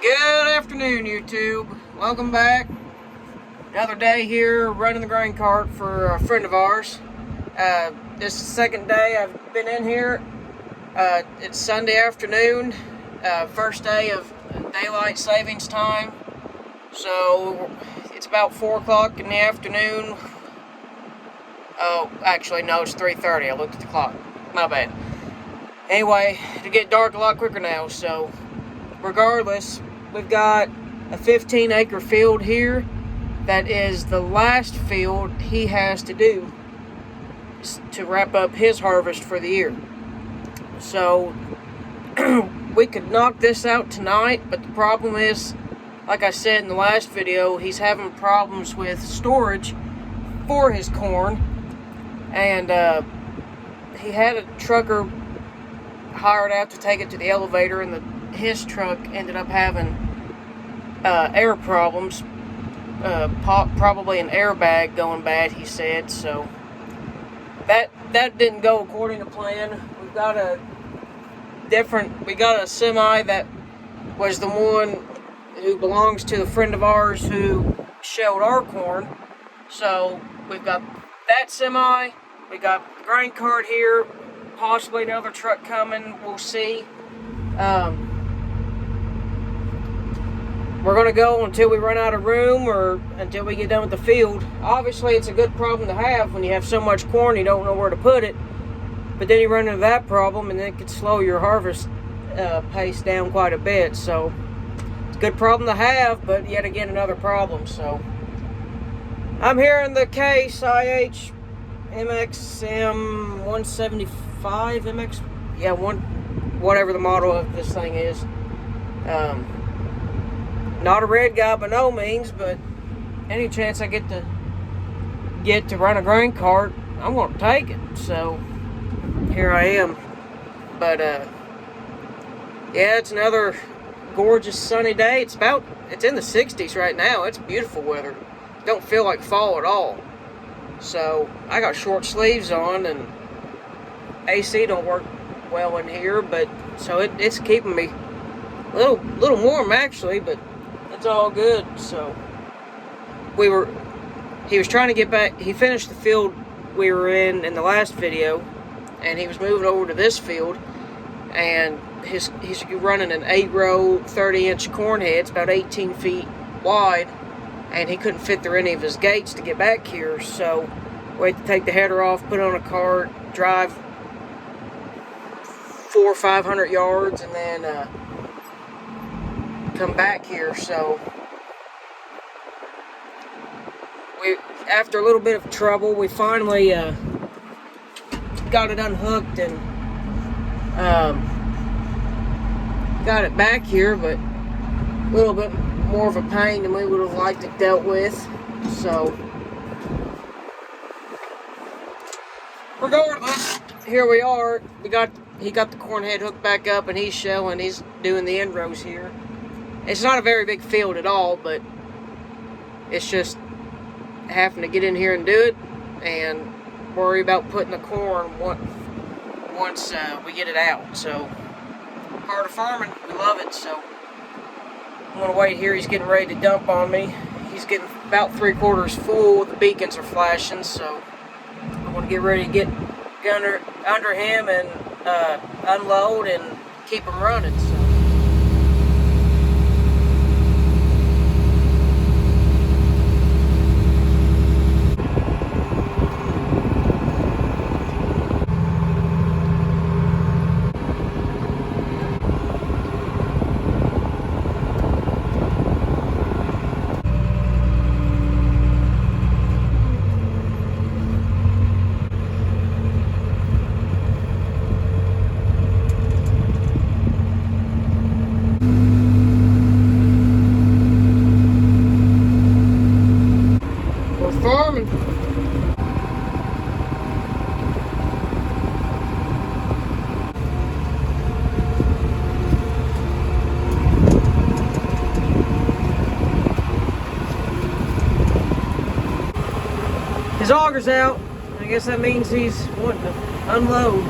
Good afternoon, YouTube. Welcome back. Another day here running the grain cart for a friend of ours. This is the second day I've been in here. It's Sunday afternoon, first day of daylight savings time. So it's about 4 o'clock in the afternoon. Oh, actually, no, it's 3:30. I looked at the clock. My bad. Anyway, it get dark a lot quicker now, so regardless, we've got a 15-acre field here. That is the last field he has to do to wrap up his harvest for the year. So we could knock this out tonight, but the problem is, like I said in the last video, he's having problems with storage for his corn, and he had a trucker hired out to take it to the elevator, and his truck ended up having air problems, probably an airbag going bad, he said. So that didn't go according to plan. We got a semi that was the one who belongs to the friend of ours who shelled our corn. So we've got that semi, we got the grain cart here, possibly another truck coming, we'll see. We're going to go until we run out of room or until we get done with the field. Obviously, it's a good problem to have when you have so much corn you don't know where to put it. But then you run into that problem and it could slow your harvest pace down quite a bit. So it's a good problem to have, but yet again another problem. So I'm here in the Case IH MXM 175 MX. Yeah, whatever the model of this thing is. Not a red guy by no means, but any chance I get to run a grain cart, I'm going to take it. So here I am. But yeah, it's another gorgeous sunny day. It's in the 60s right now. It's beautiful weather. Don't feel like fall at all. So I got short sleeves on, and AC don't work well in here, but so it's keeping me a little warm actually, but it's all good. So he was trying to get back. He finished the field we were in the last video, and he was moving over to this field, and he's running an 8-row 30-inch corn head. It's about 18 feet wide, and he couldn't fit through any of his gates to get back here. So we had to take the header off, put it on a cart, drive 400 or 500 yards, and then come back here. So after a little bit of trouble, we finally got it unhooked and got it back here, but a little bit more of a pain than we would have liked it dealt with. So regardless, here we are. He got the corn head hooked back up, and he's shelling. He's doing the end rows here. It's not a very big field at all, but it's just having to get in here and do it and worry about putting the corn once we get it out. So part of farming, we love it. So I'm going to wait here. He's getting ready to dump on me. He's getting about 3/4 full. The beacons are flashing, so I'm going to get ready to get under him and unload and keep him running. So farming. His auger's out. I guess that means he's wanting to unload.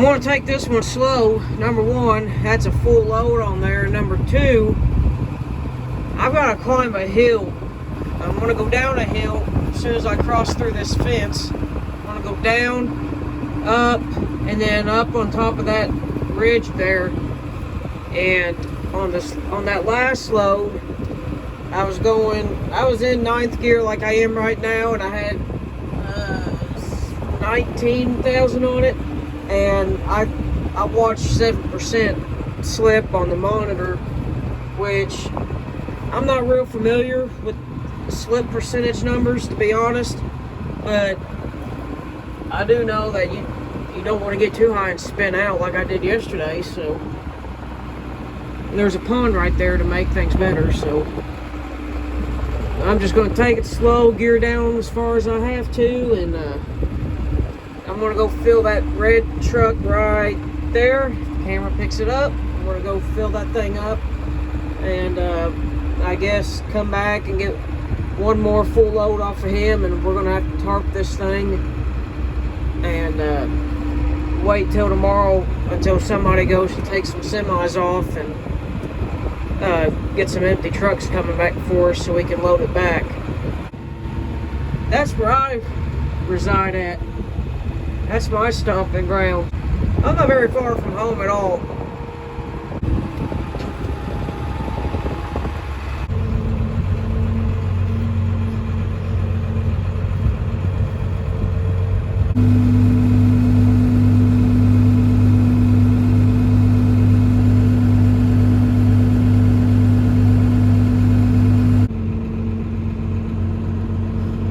I'm going to take this one slow. Number one, that's a full load on there. Number two, I've got to climb a hill. I'm going to go down a hill as soon as I cross through this fence. I'm going to go down, up, and then up on top of that ridge there. And on that last load, I was in ninth gear like I am right now, and I had 19,000 on it, and I watched 7% slip on the monitor, which I'm not real familiar with slip percentage numbers, to be honest, but I do know that you don't want to get too high and spin out like I did yesterday. So there's a pond right there to make things better, so I'm just going to take it slow, gear down as far as I have to, and I'm going to go fill that red truck right there. Camera picks it up. I'm going to go fill that thing up, and I guess come back and get one more full load off of him, and we're going to have to tarp this thing and wait till tomorrow until somebody goes to take some semis off and get some empty trucks coming back for us so we can load it back. That's where I reside at. That's my stomping ground. I'm not very far from home at all.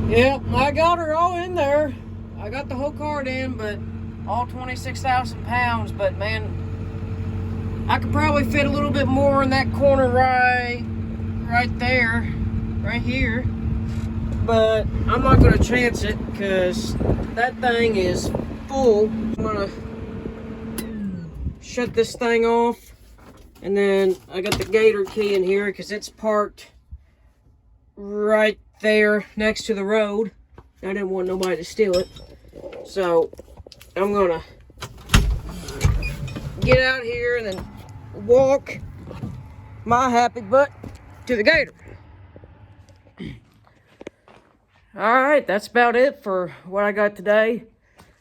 Yep, I got her all in there. I got the whole cart in, but all 26,000 pounds. But man, I could probably fit a little bit more in that corner right there, right here. But I'm not going to chance it because that thing is full. I'm going to shut this thing off, and then I got the gator key in here because it's parked right there next to the road. I didn't want nobody to steal it, so I'm gonna get out here and then walk my happy butt to the gator. All right, that's about it for what I got today.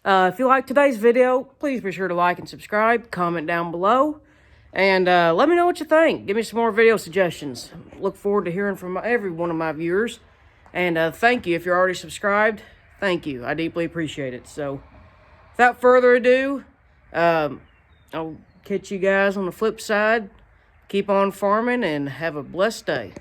If you like today's video, please be sure to like and subscribe, comment down below, and let me know what you think. Give me some more video suggestions. Look forward to hearing from every one of my viewers. And thank you if you're already subscribed. Thank you. I deeply appreciate it. So, without further ado, I'll catch you guys on the flip side. Keep on farming and have a blessed day.